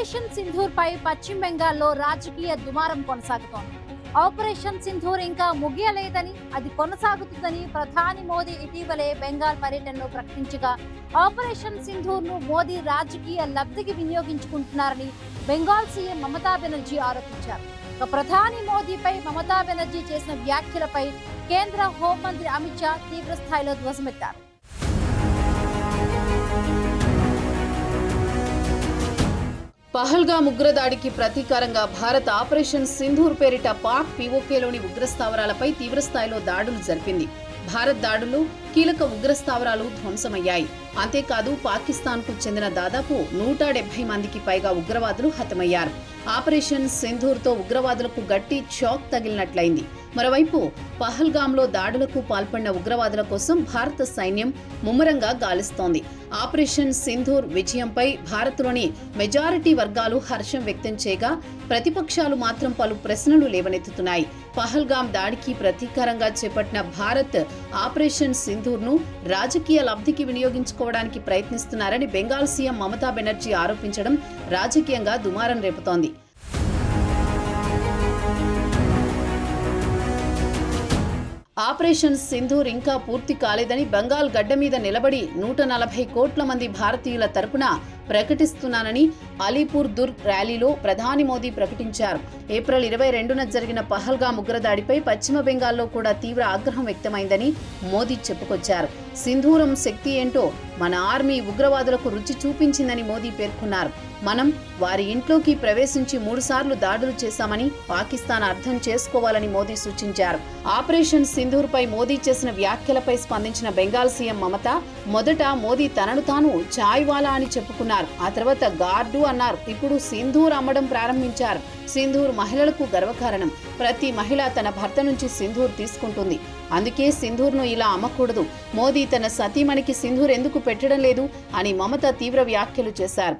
Operation Sindoor పై పశ్చిమ బెంగాల్లో రాజకీయ దుమారం కొనసాగుతోంది. ఆపరేషన్ సింధూర్ ఇంకా ముగియలేదని, అది కొనసాగుతుందని ప్రధాని మోదీ ఇటీవలే బెంగాల్ పర్యటనలో ప్రకటించగా, ఆపరేషన్ సింధూర్ ను మోదీ రాజకీయ లబ్ధికి వినియోగించుకుంటున్నారని బెంగాల్ సీఎం మమతా బెనర్జీ ఆరోపించారు. ప్రధాని మోదీపై మమతా బెనర్జీ చేసిన వ్యాఖ్యలపై కేంద్ర హోంమంత్రి అమిత్ షా తీవ్ర స్థాయిలో ధ్వజమెత్తారు. పహల్గామ్ ఉగ్రదాడికి ప్రతీకారంగా భారత్ ఆపరేషన్ సింధూర్ పేరిట పాక్ పీఓకేలోని ఉగ్రస్థావరాలపై తీవ్రస్థాయిలో దాడులు జరిపింది. భారత్ దాడులు కీలక ఉగ్రస్థావరాలు ధ్వంసమయ్యాయి. అంతేకాదు పాకిస్తాన్కు చెందిన దాదాపు 170 మందికి పైగా ఉగ్రవాదులు హతమయ్యారు. ఆపరేషన్ సింధూర్తో ఉగ్రవాదులకు గట్టి షాక్ తగిలినట్లయింది. మరోవైపు పహల్గామ్లో దాడులకు పాల్పడిన ఉగ్రవాదుల కోసం భారత సైన్యం ముమ్మరంగా గాలిస్తోంది. ఆపరేషన్ సింధూర్ విజయంపై భారత్లోని మెజారిటీ వర్గాలు హర్షం వ్యక్తం చేయగా, ప్రతిపక్షాలు మాత్రం పలు ప్రశ్నలు లేవనెత్తుతున్నాయి. పహల్గామ్ దాడికి ప్రతీకారంగా చేపట్టిన భారత్ ఆపరేషన్ సింధూర్ను రాజకీయ లబ్ధికి వినియోగించుకోవడానికి ప్రయత్నిస్తున్నారని బెంగాల్ సీఎం మమతా బెనర్జీ ఆరోపించడం రాజకీయంగా దుమారం రేపుతోంది. ఆపరేషన్ సింధూర్ ఇంకా పూర్తి కాలేదని బెంగాల్ గడ్డ మీద నిలబడి 140 కోట్ల మంది భారతీయుల తరపున ప్రకటిస్తున్నానని అలీపూర్ దుర్గ్ ర్యాలీలో ప్రధాని మోదీ ప్రకటించారు. ఏప్రిల్ 22న జరిగిన పహల్గామ్ ఉగ్రదాడిపై పశ్చిమ బెంగాల్లో కూడా తీవ్ర ఆగ్రహం వ్యక్తమైందని మోదీ చెప్పుకొచ్చారు. సింధూరం శక్తి ఏంటో మన ఆర్మీ ఉగ్రవాదులకు రుచి చూపించిందని మోదీ పేర్కొన్నారు. మనం వారి ఇంట్లోకి ప్రవేశించి 3 సార్లు దాడులు చేశామని పాకిస్తాన్ అర్థం చేసుకోవాలని మోదీ సూచించారు. ఆపరేషన్ సింధూర్ పై మోదీ చేసిన వ్యాఖ్యలపై స్పందించిన బెంగాల్ సీఎం మమత, మొదట మోదీ తనను తాను చాయ్వాలా అని చెప్పుకున్నారు. ఆ తర్వాత గార్డు అన్నారు. ఇప్పుడు సింధూర్ అమ్మడం ప్రారంభించారు. సింధూర్ మహిళలకు గర్వకారణం. ప్రతి మహిళ తన భర్త నుంచి సింధూర్ తీసుకుంటుంది. అందుకే సింధూర్ను ఇలా అమ్మకూడదు. మోదీ తన సతీమణికి సింధూర్ ఎందుకు పెట్టడం లేదు అని మమత తీవ్ర వ్యాఖ్యలు చేశారు.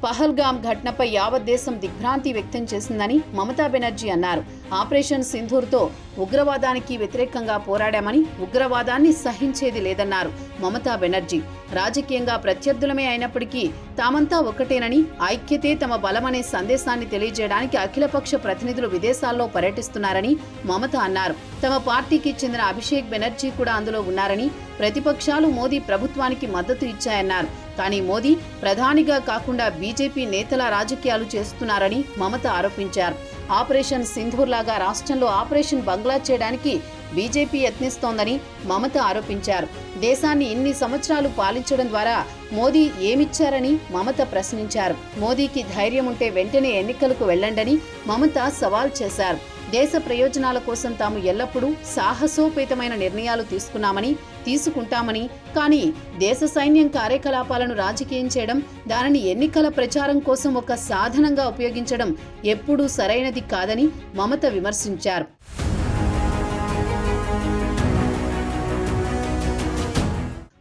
పహల్గామ్ ఘటనపై యావత్ దేశం దిగ్భ్రాంతి వ్యక్తం చేసిందని మమతా బెనర్జీ అన్నారు. ఆపరేషన్ సింధూర్తో ఉగ్రవాదానికి వ్యతిరేకంగా పోరాడామని, ఉగ్రవాదాన్ని సహించేది లేదన్నారు మమతా బెనర్జీ. రాజకీయంగా ప్రత్యర్థులమే అయినప్పటికీ తామంతా ఒకటేనని, ఐక్యతే తమ బలమనే సందేశాన్ని తెలియజేయడానికి అఖిలపక్ష ప్రతినిధులు విదేశాల్లో పర్యటిస్తున్నారని మమత అన్నారు. తమ పార్టీకి చెందిన అభిషేక్ బెనర్జీ కూడా అందులో ఉన్నారని, ప్రతిపక్షాలు మోదీ ప్రభుత్వానికి మద్దతు ఇచ్చాయన్నారు. కానీ మోదీ ప్రధానిగా కాకుండా బీజేపీ నేతల రాజకీయాలు చేస్తున్నారని మమత ఆరోపించారు. ఆపరేషన్ సింధూర్ లాగా రాష్ట్రంలో ఆపరేషన్ బంగ్లా చేయడానికి బీజేపీ యత్నిస్తోందని మమత ఆరోపించారు. దేశాన్ని ఇన్ని సంవత్సరాలు పాలించడం ద్వారా మోదీ ఏమిచ్చారని మమత ప్రశ్నించారు. మోదీకి ధైర్యం ఉంటే వెంటనే ఎన్నికలకు వెళ్లండని మమత సవాల్ చేశారు. దేశ ప్రయోజనాల కోసం తాము ఎల్లప్పుడూ సాహసోపేతమైన నిర్ణయాలు తీసుకుంటామని, కానీ దేశ సైన్యం కార్యకలాపాలను రాజకీయం చేయడం, దానిని ఎన్నికల ప్రచారం కోసం ఒక సాధనంగా ఉపయోగించడం ఎప్పుడూ సరైనది కాదని మమత విమర్శించారు.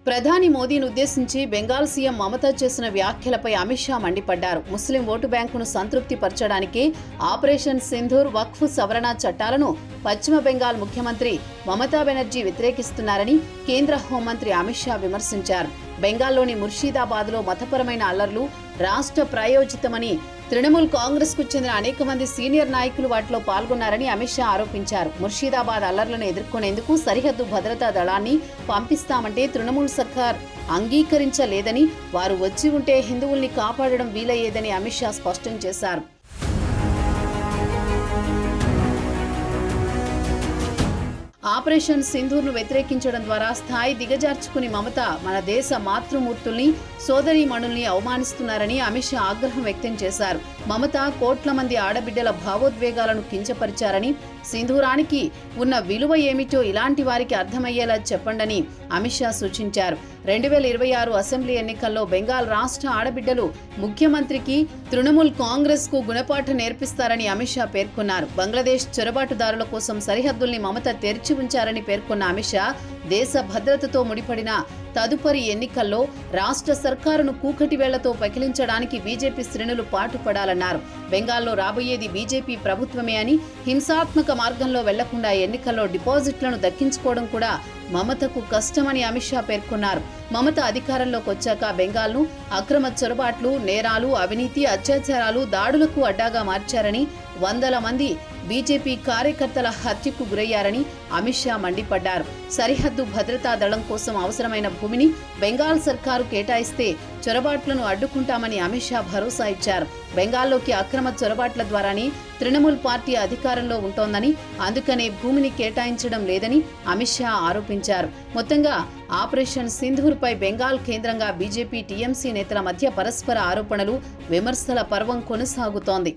ప్రధాని మోదీని ఉద్దేశించి బెంగాల్ సీఎం మమత చేసిన వ్యాఖ్యలపై అమిత్ షా మండిపడ్డారు. ముస్లిం ఓటు బ్యాంకును సంతృప్తి పరచడానికే ఆపరేషన్ సింధూర్, వక్ఫ్ సవరణ చట్టాలను పశ్చిమ బెంగాల్ ముఖ్యమంత్రి మమతా బెనర్జీ వ్యతిరేకిస్తున్నారని కేంద్ర హోంమంత్రి అమిత్ షా విమర్శించారు. బెంగాల్లోని ముర్షిదాబాద్లో మతపరమైన అల్లర్లు రాష్ట్ర ప్రాయోజితమని, తృణమూల్ కాంగ్రెస్ కు చెందిన అనేక మంది సీనియర్ నాయకులు వాటిలో పాల్గొన్నారని అమిత్ షా ఆరోపించారు. ముర్షిదాబాద్ అల్లర్లను ఎదుర్కొనేందుకు సరిహద్దు భద్రతా దళాన్ని పంపిస్తామంటే తృణమూల్ సర్కార్ అంగీకరించలేదని, వారు వచ్చి ఉంటే హిందువుల్ని కాపాడడం వీలయ్యేదని అమిత్ షా స్పష్టం చేశారు. ఆపరేషన్ సింధూర్ను వ్యతిరేకించడం ద్వారా స్థాయి దిగజార్చుకుని మమత మన దేశ మాతృమూర్తుల్ని, సోదరీమణుల్ని అవమానిస్తున్నారని అమిత్ షా ఆగ్రహం వ్యక్తం చేశారు. మమత కోట్ల మంది ఆడబిడ్డల భావోద్వేగాలను కించపరిచారని, సింధూరానికి ఉన్న విలువ ఏమిటో ఇలాంటి వారికి అర్థమయ్యేలా చెప్పండని అమిత్ షా సూచించారు. 2026 అసెంబ్లీ ఎన్నికల్లో బెంగాల్ రాష్ట్ర ఆడబిడ్డలు ముఖ్యమంత్రికి, తృణమూల్ కాంగ్రెస్ కు గుణపాఠం నేర్పిస్తారని అమిత్ షా పేర్కొన్నారు. బంగ్లాదేశ్ చొరబాటుదారుల కోసం సరిహద్దుల్ని మమత తెరిచి ఉంచారని పేర్కొన్న అమిత్ షా, దేశ భద్రతతో ముడిపడిన తదుపరి ఎన్నికల్లో రాష్ట్ర సర్కారును కూకటి వేళ్లతో పకిలించడానికి బీజేపీ శ్రేణులు పాటుపడాలన్నారు. బెంగాల్లో రాబోయేది బీజేపీ ప్రభుత్వమే అని, హింసాత్మక మార్గంలో వెళ్లకుండా ఎన్నికల్లో డిపాజిట్లను దక్కించుకోవడం కూడా మమతకు కష్టమని అమిత్ షా పేర్కొన్నారు. మమత అధికారంలోకి వచ్చాక బెంగాల్ను అక్రమ చొరబాట్లు, నేరాలు, అవినీతి, అత్యాచారాలు, దాడులకు అడ్డాగా మార్చారని, వందల మంది బీజేపీ కార్యకర్తల హత్యకు గురయ్యారని అమిత్ షా మండిపడ్డారు. సరిహద్దు భద్రతా దళం కోసం అవసరమైన భూమిని బెంగాల్ సర్కారు కేటాయిస్తే చొరబాట్లను అడ్డుకుంటామని అమిత్ షా భరోసా ఇచ్చారు. బెంగాల్లోకి అక్రమ చొరబాట్ల ద్వారానే తృణమూల్ పార్టీ అధికారంలో ఉంటోందని, అందుకనే భూమిని కేటాయించడం లేదని అమిత్ షా ఆరోపించారు. మొత్తంగా ఆపరేషన్ సింధూర్పై బెంగాల్ కేంద్రంగా బీజేపీ, టీఎంసీ నేతల మధ్య పరస్పర ఆరోపణలు, విమర్శల పర్వం కొనసాగుతోంది.